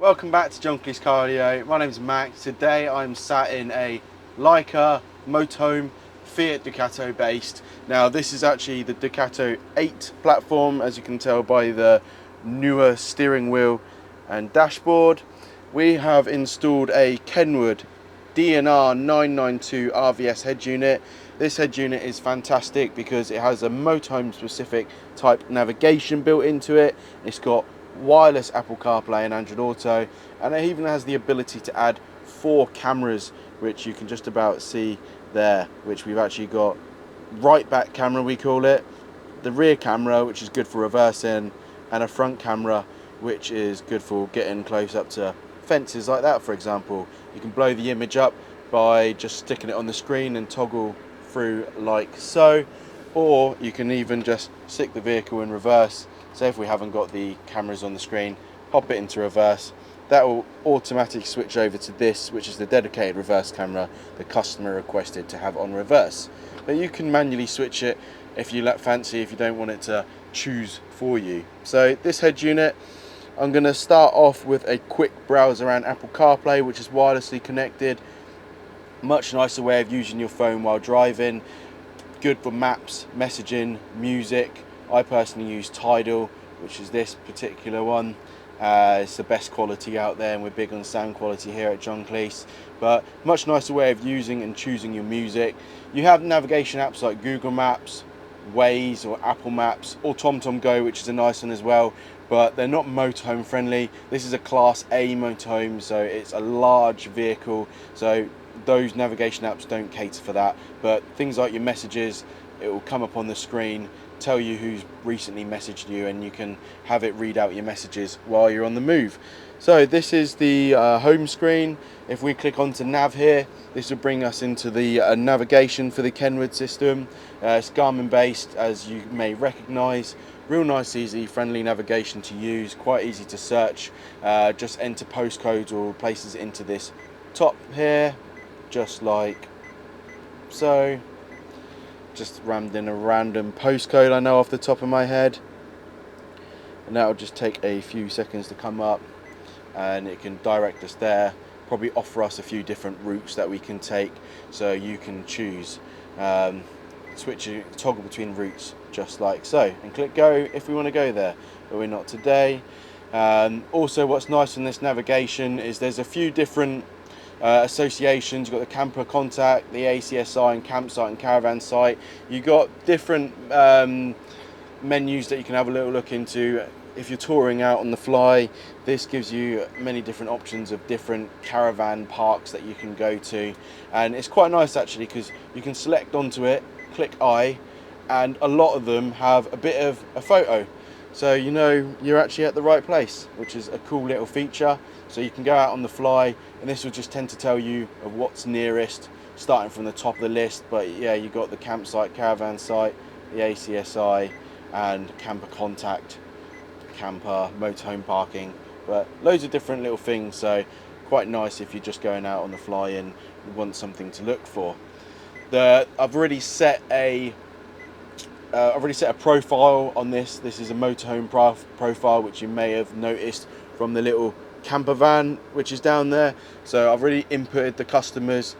Welcome back to Kleis Car. My name is Max. Today I'm sat in a Laika Motorhome Fiat Ducato based. Now this is actually the Ducato 8 platform, as you can tell by the newer steering wheel and dashboard. We have installed a KENWOOD DNR992RVS head unit. This head unit is fantastic because it has a motorhome specific type navigation built into it. It's got wireless Apple CarPlay and Android Auto, and it even has the ability to add 4 cameras, which you can just about see there, which we've actually got right back camera, we call it, the rear camera, which is good for reversing, and a front camera, which is good for getting close up to fences like that, for example. You can blow the image up by just sticking it on the screen and toggle through like so, or you can even just stick the vehicle in reverse. So if we haven't got the cameras on the screen, pop it into reverse. That will automatically switch over to this, which is the dedicated reverse camera the customer requested to have on reverse. But you can manually switch it if you fancy, if you don't want it to choose for you. So this head unit, I'm going to start off with a quick browse around Apple CarPlay, which is wirelessly connected. Much nicer way of using your phone while driving. Good for maps, messaging, music. I personally use Tidal, which is this particular one. It's the best quality out there, and we're big on sound quality here at Kleis. But much nicer way of using and choosing your music. You have navigation apps like Google Maps, Waze or Apple Maps, or TomTom Go, which is a nice one as well, but they're not motorhome friendly. This is a Class A motorhome, so it's a large vehicle, so those navigation apps don't cater for that. But things like your messages, it will come up on the screen, tell you who's recently messaged you, and you can have it read out your messages while you're on the move. So this is the home screen. If we click onto nav here, this will bring us into the navigation for the KENWOOD system. It's Garmin based, as you may recognize. Real nice, easy, friendly navigation to use, quite easy to search. Just enter postcodes or places into this top here, just like so. Just rammed in a random postcode I know off the top of my head, and that will just take a few seconds to come up, and it can direct us there, probably offer us a few different routes that we can take, so you can choose, toggle between routes just like so, and click go if we want to go there, but we're not today. Also, what's nice in this navigation is there's a few different associations. You've got the camper contact, the ACSI and campsite and caravan site. You've got different menus that you can have a little look into. If you're touring out on the fly, this gives you many different options of different caravan parks that you can go to, and it's quite nice actually because you can select onto it, click I, and a lot of them have a bit of a photo, so you know you're actually at the right place, which is a cool little feature. So you can go out on the fly, and this will just tend to tell you of what's nearest, starting from the top of the list. But yeah, you've got the campsite, caravan site, the ACSI, and camper contact, camper, motorhome parking, but loads of different little things. So quite nice if you're just going out on the fly and want something to look for. I've already set a profile on this. This is a motorhome profile, which you may have noticed from the little camper van which is down there. So I've already inputted the customer's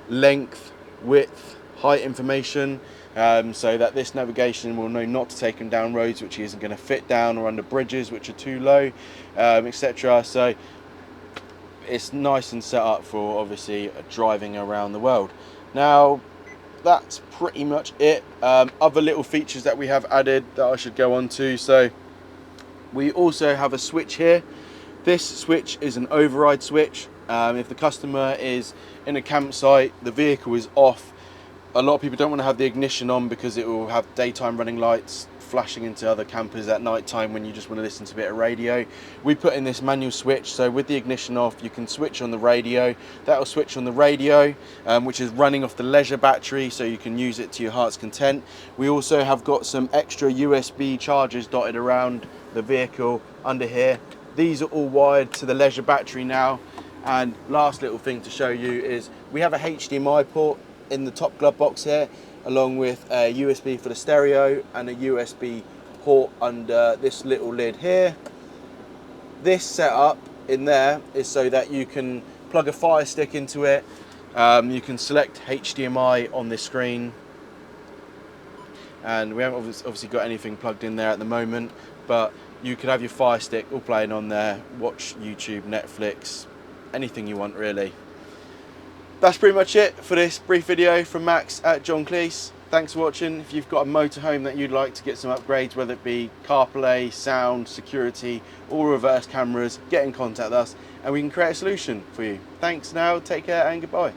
length, width, height information, so that this navigation will know not to take him down roads which he isn't going to fit down, or under bridges which are too low, etc. So it's nice and set up for obviously driving around the world. Now that's pretty much it. Other little features that we have added that I should go on to. So we also have a switch here. This switch is an override switch. If the customer is in a campsite, the vehicle is off, a lot of people don't want to have the ignition on because it will have daytime running lights flashing into other campers at night time when you just want to listen to a bit of radio. We put in this manual switch, so with the ignition off you can switch on the radio. That will switch on the radio, which is running off the leisure battery, so you can use it to your heart's content. We also have got some extra USB chargers dotted around the vehicle under here. These are all wired to the leisure battery now. And last little thing to show you is we have a HDMI port in the top glove box here, along with a USB for the stereo and a USB port under this little lid here. This setup in there is so that you can plug a Fire Stick into it. You can select HDMI on this screen, and we haven't obviously got anything plugged in there at the moment, but you could have your Fire Stick all playing on there, watch YouTube, Netflix, anything you want really. That's pretty much it for this brief video from Max at John Kleis. Thanks for watching. If you've got a motorhome that you'd like to get some upgrades, whether it be CarPlay, sound, security, or reverse cameras, get in contact with us and we can create a solution for you. Thanks now, take care and goodbye.